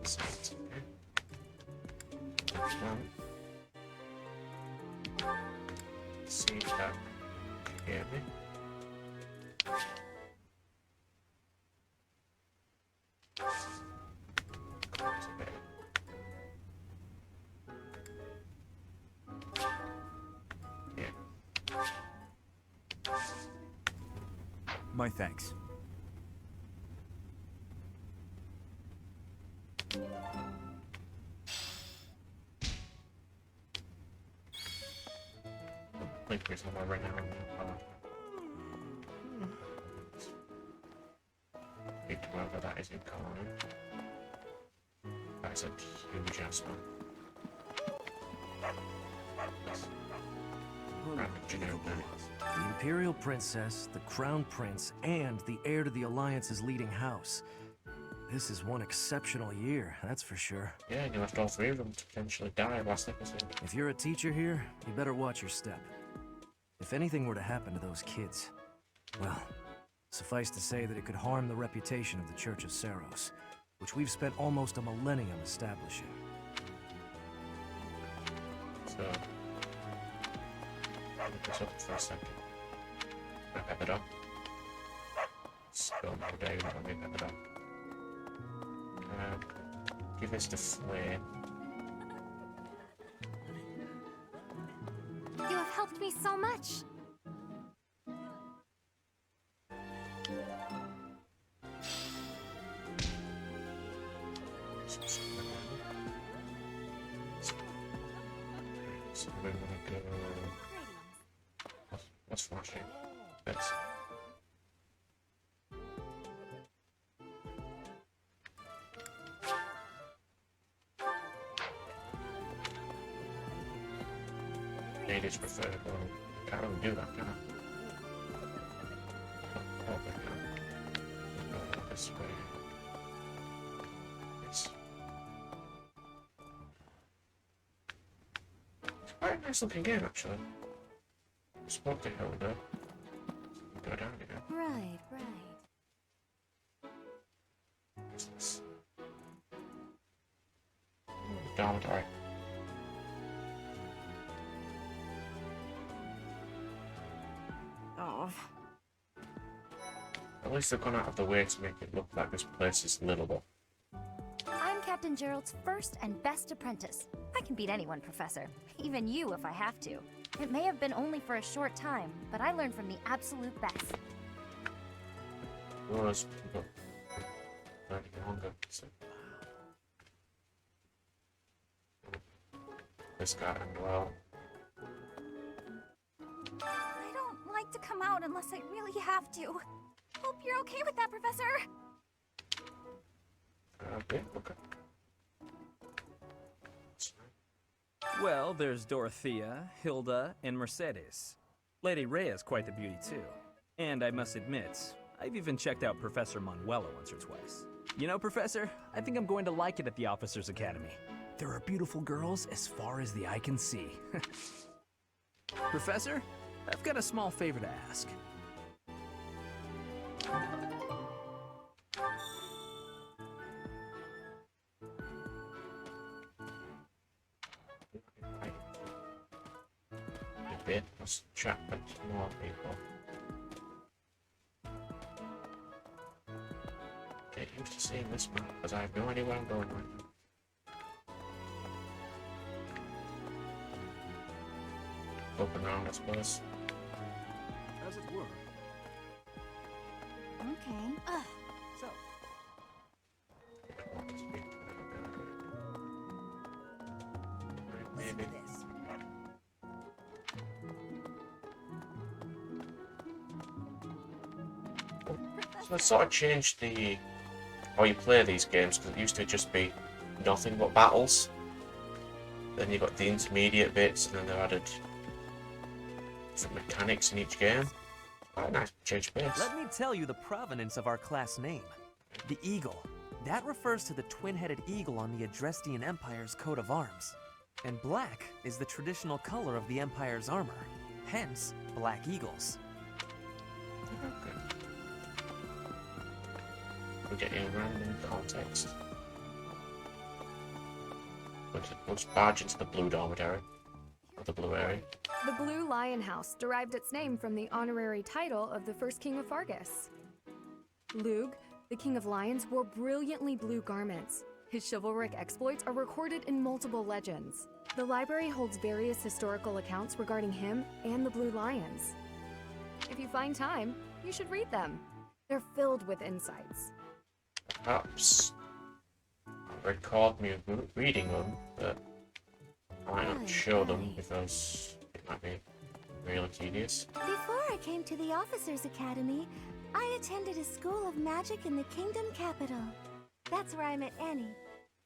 Sweet. Well, see if that can hear me. My thanks. Wait for someone right now. Whoever that is in calling. That's a huge ass man. The Imperial Princess, the Crown Prince, and the heir to the Alliance's leading house. This is one exceptional year, that's for sure. Yeah, and you left all three of them to potentially die last episode. If you're a teacher here, you better watch your step. If anything were to happen to those kids, well, suffice to say that it could harm the reputation of the Church of Saros, which we've spent almost a millennium establishing. So, look this up for a second. I pep it up. Spill more day, let me pep it up. Give this to Flame. You have helped me so much. So we're gonna go. What's flashing? This. Ladies prefer to go. Can't really do that, can I? Oh, I can. Go this way. Yes. It's quite a nice looking game, actually. Spoke to Hilda. Go down again. Right, right. What's this? Dormitory. Oh. At least they've gone out of the way to make it look like this place is livable. I'm Captain Gerald's first and best apprentice. I can beat anyone, Professor. Even you if I have to. It may have been only for a short time, but I learned from the absolute best. Was longer. So. This guy and well. I don't like to come out unless I really have to. Hope you're okay with that, Professor. Okay, okay. Well, there's Dorothea, Hilda, and Mercedes. Lady Rhea's quite the beauty, too. And I must admit, I've even checked out Professor Manuela once or twice. You know, Professor, I think I'm going to like it at the Officers' Academy. There are beautiful girls as far as the eye can see. Professor, I've got a small favor to ask. A bit. Let's chat with more people. Get used to seeing this map, because I have no idea where I'm going right now. Open around, I suppose. As it were. Okay. So. Maybe. So they sort of changed the how you play these games, because it used to just be nothing but battles. Then you got the intermediate bits, and then they added different mechanics in each game. Quite a nice change of pace. Let me tell you the provenance of our class name. The Eagle. That refers to the twin-headed eagle on the Adrestian Empire's coat of arms. And black is the traditional color of the Empire's armor. Hence, Black Eagles. We'll get a random context. Let's barge into the blue dormitory. Or the blue area. The Blue Lion House derived its name from the honorary title of the first king of Fargus. Lug, the king of lions, wore brilliantly blue garments. His chivalric exploits are recorded in multiple legends. The library holds various historical accounts regarding him and the Blue Lions. If you find time, you should read them. They're filled with insights. Perhaps record me reading them, but I might not show them because it might be really tedious. Before I came to the Officers Academy, I attended a school of magic in the Kingdom Capital. That's where I met Annie.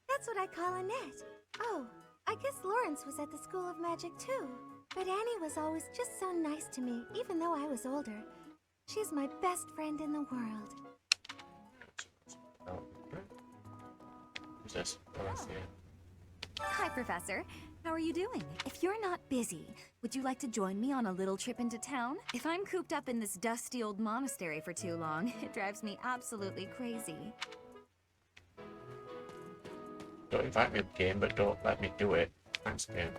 That's what I call Annette. Oh, I guess Lawrence was at the School of Magic too. But Annie was always just so nice to me, even though I was older. She's my best friend in the world. Who's this? Hi, Professor. How are you doing? If you're not busy, would you like to join me on a little trip into town? If I'm cooped up in this dusty old monastery for too long, it drives me absolutely crazy. Don't invite me to the game, but don't let me do it. Thanks, game.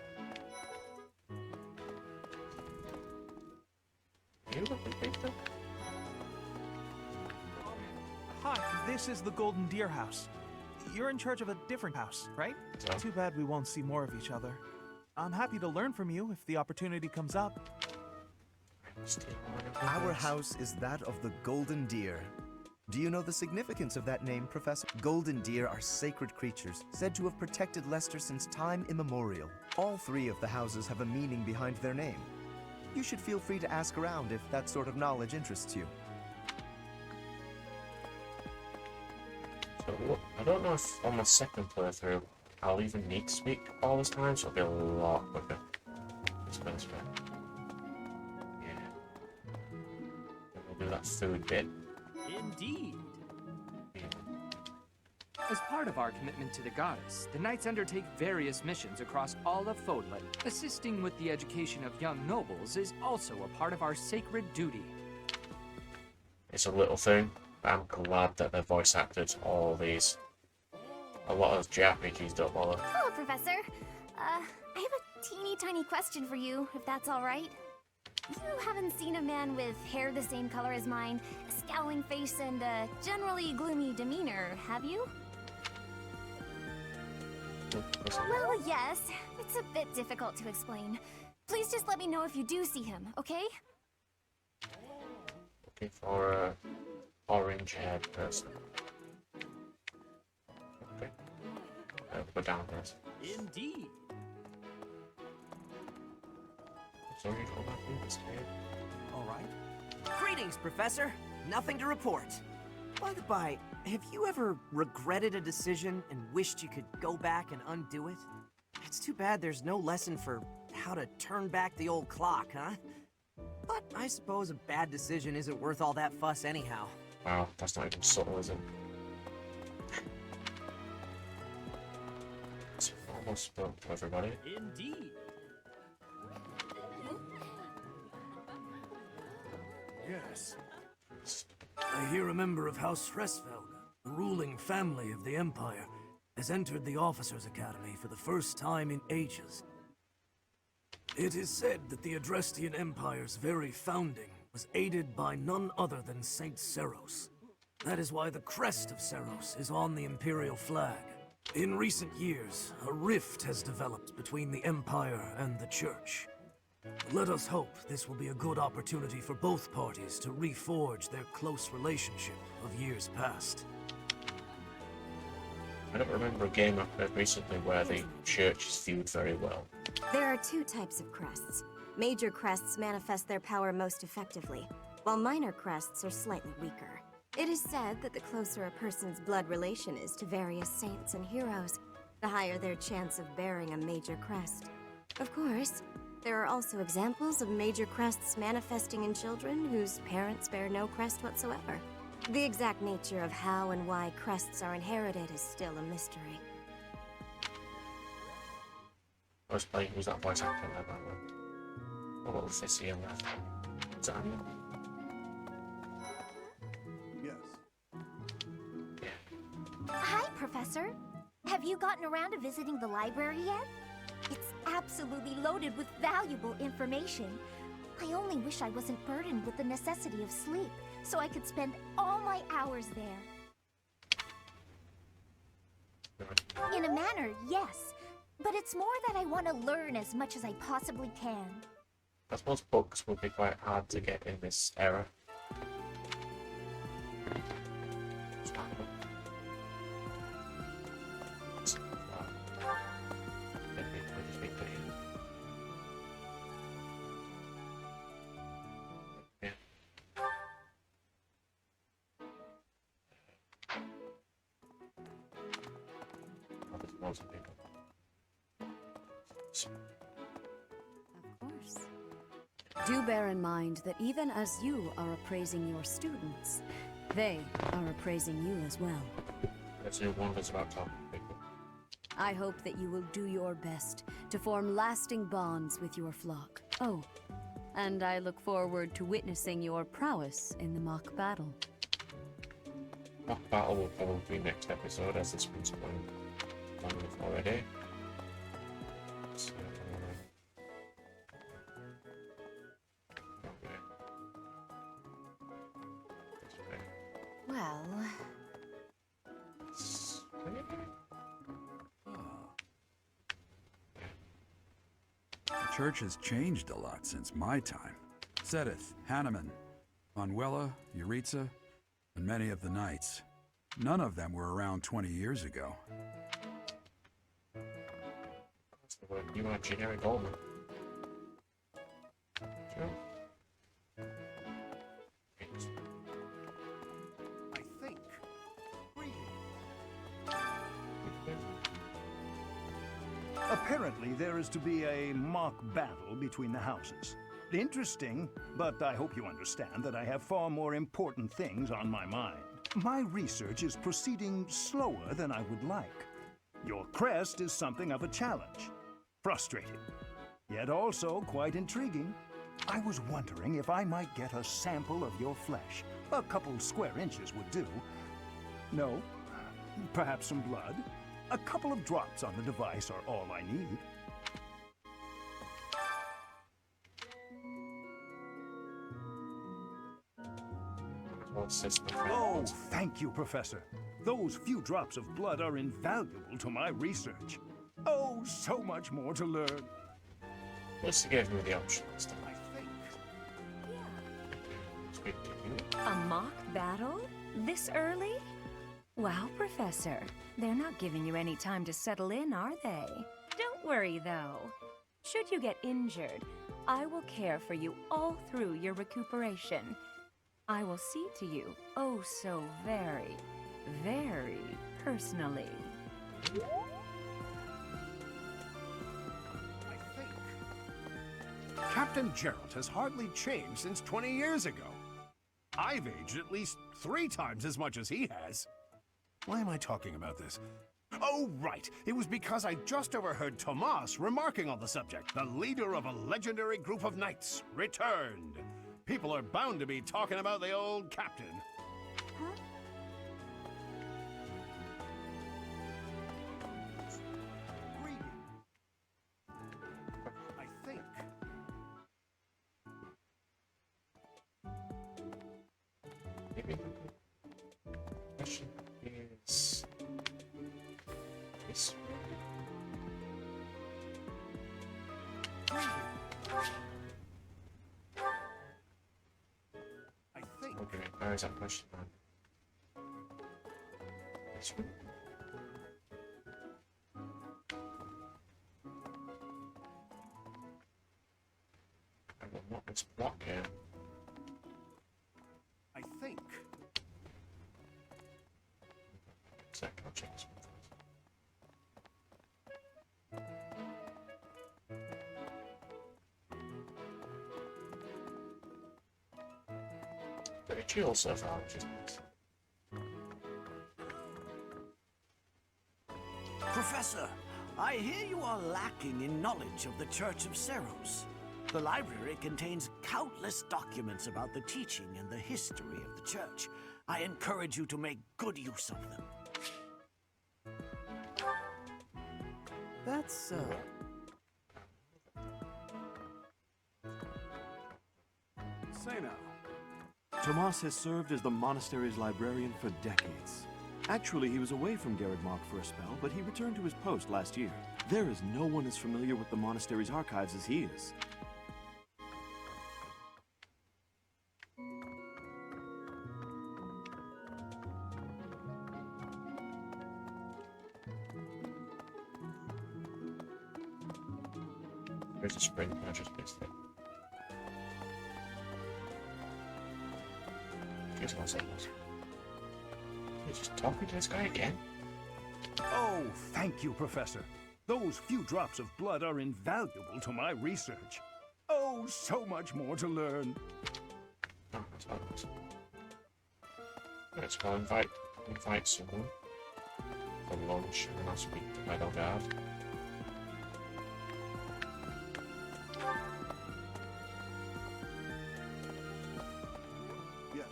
You look at Victor? Hi, this is the Golden Deer House. You're in charge of a different house, right? So? Too bad we won't see more of each other. I'm happy to learn from you if the opportunity comes up. Our house is that of the Golden Deer. Do you know the significance of that name, Professor? Golden deer are sacred creatures, said to have protected Leicester since time immemorial. All three of the houses have a meaning behind their name. You should feel free to ask around if that sort of knowledge interests you. So, look, I don't know if on my second playthrough I'll even need to speak all this time, so it'll be a lot quicker. Let's go this way. Yeah. We'll do that food bit. Indeed. As part of our commitment to the goddess, the knights undertake various missions across all of Fodland. Assisting with the education of young nobles is also a part of our sacred duty. It's a little thing, but I'm glad that they voice acted all these. A lot of JRPGs don't bother. Hello, Professor. I have a teeny tiny question for you, if that's all right. You haven't seen a man with hair the same color as mine, a scowling face, and a generally gloomy demeanor, have you? Well, yes. It's a bit difficult to explain. Please just let me know if you do see him, okay? Looking for a orange-haired person. Okay. Go down first. Indeed. Sorry, go back in this game. All right. Greetings, Professor. Nothing to report. By the by, have you ever regretted a decision and wished you could go back and undo it? It's too bad there's no lesson for how to turn back the old clock, huh? But I suppose a bad decision isn't worth all that fuss anyhow. Wow, that's not even subtle, is it? It's almost spoke to everybody. Indeed. Yes. I hear a member of House Fresfeld, the ruling family of the Empire, has entered the Officers' Academy for the first time in ages. It is said that the Adrestian Empire's very founding was aided by none other than Saint Seros. That is why the crest of Seros is on the Imperial flag. In recent years, a rift has developed between the Empire and the Church. Let us hope this will be a good opportunity for both parties to reforge their close relationship of years past. I don't remember a game I played recently where the church is viewed very well. There are two types of crests. Major crests manifest their power most effectively, while minor crests are slightly weaker. It is said that the closer a person's blood relation is to various saints and heroes, the higher their chance of bearing a major crest. Of course, there are also examples of major crests manifesting in children whose parents bear no crest whatsoever. The exact nature of how and why crests are inherited is still a mystery. I was playing, who's that voice actor there, by the way? A little fissy on that. Is that him? Yes. Hi, Professor. Have you gotten around to visiting the library yet? It's absolutely loaded with valuable information. I only wish I wasn't burdened with the necessity of sleep, so I could spend all my hours there. In a manner, yes. But it's more that I want to learn as much as I possibly can. I suppose books would be quite hard to get in this era. Of course. Do bear in mind that even as you are appraising your students, they are appraising you as well. That's new wonders about talking to people. I hope that you will do your best to form lasting bonds with your flock. Oh, and I look forward to witnessing your prowess in the mock battle. Mock battle will probably be next episode, as this one's going on with already. So, Well... The church has changed a lot since my time. Sedith, Hanneman, Manuela, Yuritsa, and many of the knights. None of them were around 20 years ago. That's the word. You are generic Goldman. Sure. I think. Apparently, there is to be a mock battle between the houses. Interesting, but I hope you understand that I have far more important things on my mind. My research is proceeding slower than I would like. Your crest is something of a challenge. Frustrating, yet also quite intriguing. I was wondering if I might get a sample of your flesh. A couple square inches would do. No? Perhaps some blood? A couple of drops on the device are all I need. Oh, thank you, Professor. Those few drops of blood are invaluable to my research. Oh, so much more to learn. Let's give me the option this time. A mock battle? This early? Wow, Professor. They're not giving you any time to settle in, are they? Don't worry, though. Should you get injured, I will care for you all through your recuperation. I will see to you, oh so very, very personally. Captain Gerald has hardly changed since 20 years ago. I've aged at least 3 times as much as he has. Why am I talking about this? Oh, right. It was because I just overheard Tomas remarking on the subject. The leader of a legendary group of knights returned. People are bound to be talking about the old captain. Huh? I think. Maybe the question is this. I think. Okay, where is that question? This one? I will not this block here. I think. Second, I'll check this one first. Very chill so far, which is nice. Professor, I hear you are lacking in knowledge of the Church of Seros. The library contains countless documents about the teaching and the history of the Church. I encourage you to make good use of them. That's, Say now. Tomas has served as the monastery's librarian for decades. Actually, he was away from Garreg Mach for a spell, but he returned to his post last year. There is no one as familiar with the monastery's archives as he is. There's a spring, I just missed it. Here's one second. You're just talking to this guy again? Oh, thank you, Professor. Those few drops of blood are invaluable to my research. Oh, so much more to learn. Oh, that's how it was. Let's go invite someone for lunch and then I'll speak to my dog guard. Yes.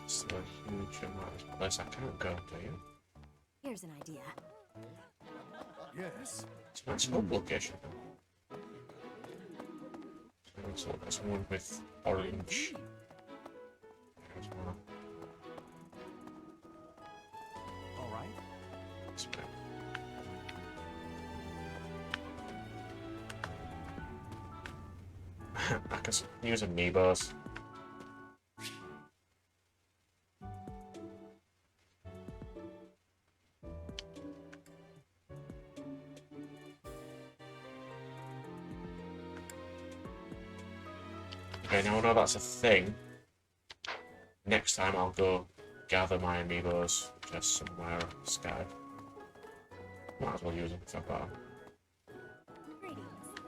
It's a huge amount of place I can't go, do you? Here's an idea. Yes. It's a nice hub location. So there's someone with orange. There's one. All right. It's okay. I can use amiibos. Okay, now I know that's a thing. Next time I'll go gather my amiibos just somewhere scattered. Might as well use them if I've got them.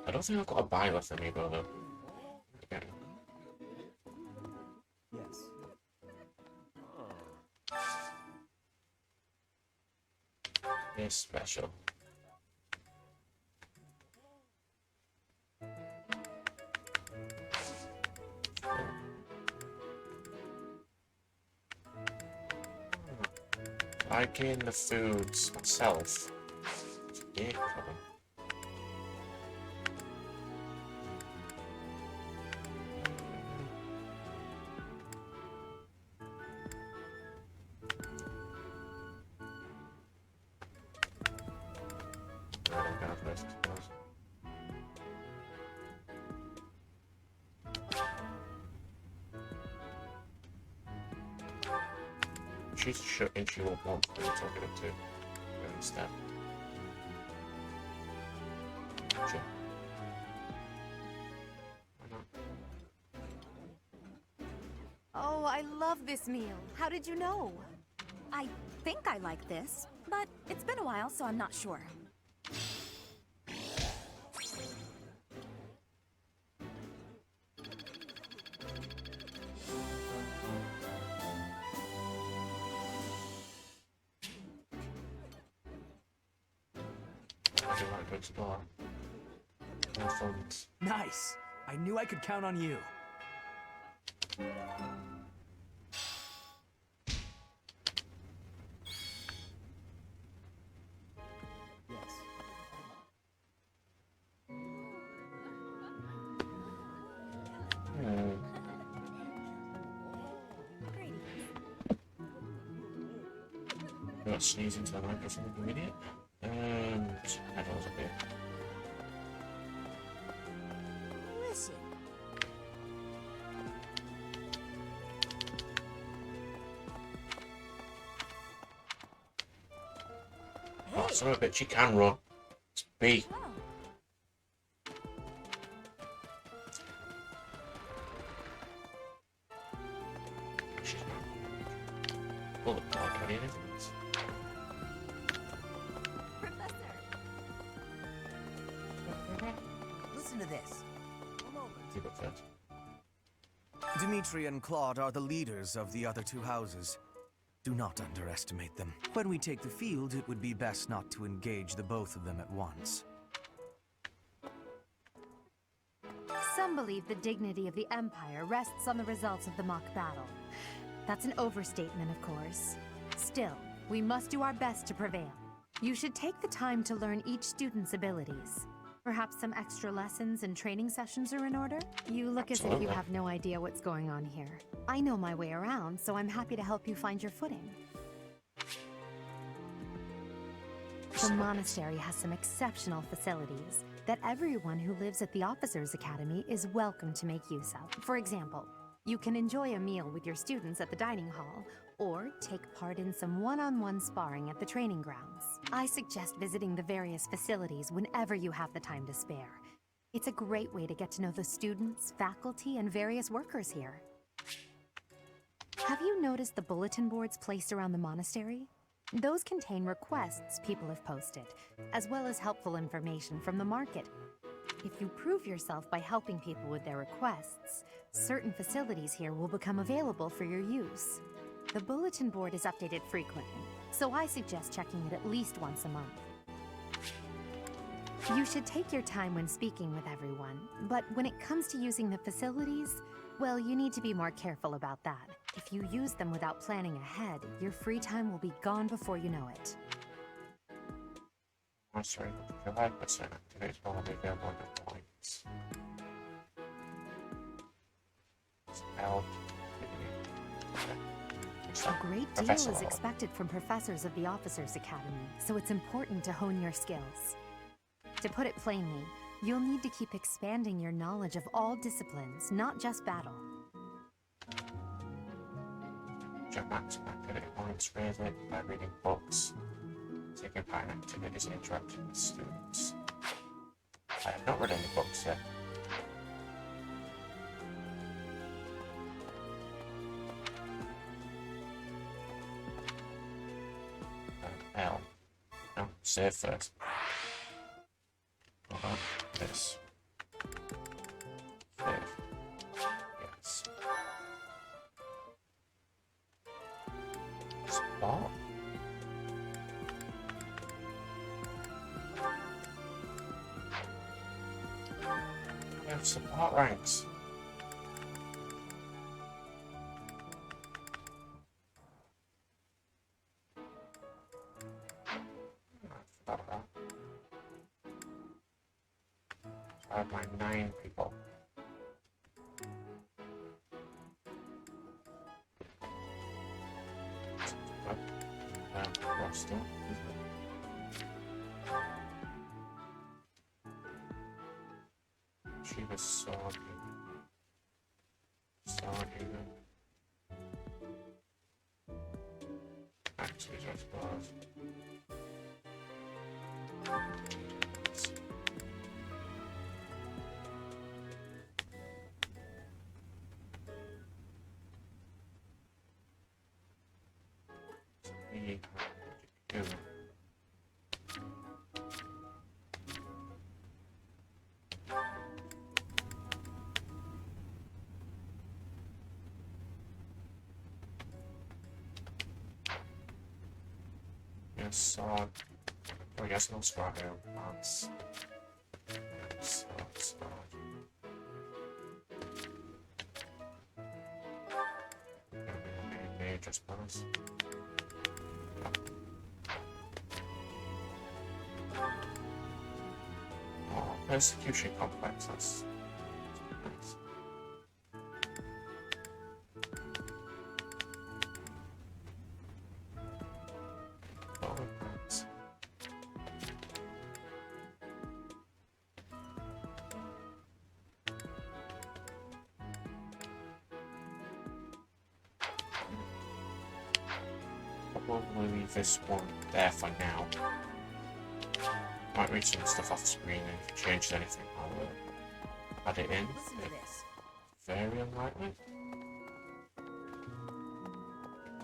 I don't think I've got a Byleth amiibo though. Again. Yes. It's special. Liking the foods myself. Yeah, problem. She's shut and she won't want what you're talking to go instead. Sure. Oh, I love this meal. How did you know? I think I like this, but it's been a while, so I'm not sure. I do like to explore. No funds. Nice. I knew I could count on you. Yes. You got sneeze into the microphone, you idiot. Headphones up here. Listen. Oh, son of a bitch, she can run. It's B. She's not. Well, look, I can't hear anything. Listen to this. You got that. Dimitri and Claude are the leaders of the other two houses. Do not underestimate them. When we take the field, it would be best not to engage the both of them at once. Some believe the dignity of the Empire rests on the results of the mock battle. That's an overstatement, of course. Still, we must do our best to prevail. You should take the time to learn each student's abilities. Perhaps some extra lessons and training sessions are in order? You look as if you have no idea what's going on here. I know my way around, so I'm happy to help you find your footing. The monastery has some exceptional facilities that everyone who lives at the Officers' Academy is welcome to make use of. For example, you can enjoy a meal with your students at the dining hall, or take part in some one-on-one sparring at the training grounds. I suggest visiting the various facilities whenever you have the time to spare. It's a great way to get to know the students, faculty, and various workers here. Have you noticed the bulletin boards placed around the monastery? Those contain requests people have posted, as well as helpful information from the market. If you prove yourself by helping people with their requests, certain facilities here will become available for your use. The bulletin board is updated frequently, so I suggest checking it at least once a month. You should take your time when speaking with everyone, but when it comes to using the facilities, well, you need to be more careful about that. If you use them without planning ahead, your free time will be gone before you know it. I'm sorry, if you like what's in activities will be available in the points. A great deal is expected from professors of the Officers' Academy, so it's important to hone your skills. To put it plainly, you'll need to keep expanding your knowledge of all disciplines, not just battle. Jump back to activity points, raise it by reading books, taking part in activities, and interacting with students. I have not read any books yet. L. No, save first. Hold on, this. Save. Yes. Spot. We have support ranks. I have my 9 people. Still. She was soggy. Actually, just was. Sword. Oh, I guess no strawberry plants. Sword. Major spells. Oh, persecution complex. That's nice. Probably leave this one there for now. Might read some stuff off the screen, and if it changes anything, I'll add it in. Very unlikely.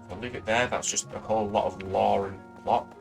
If I leave it there, that's just a whole lot of lore and plot.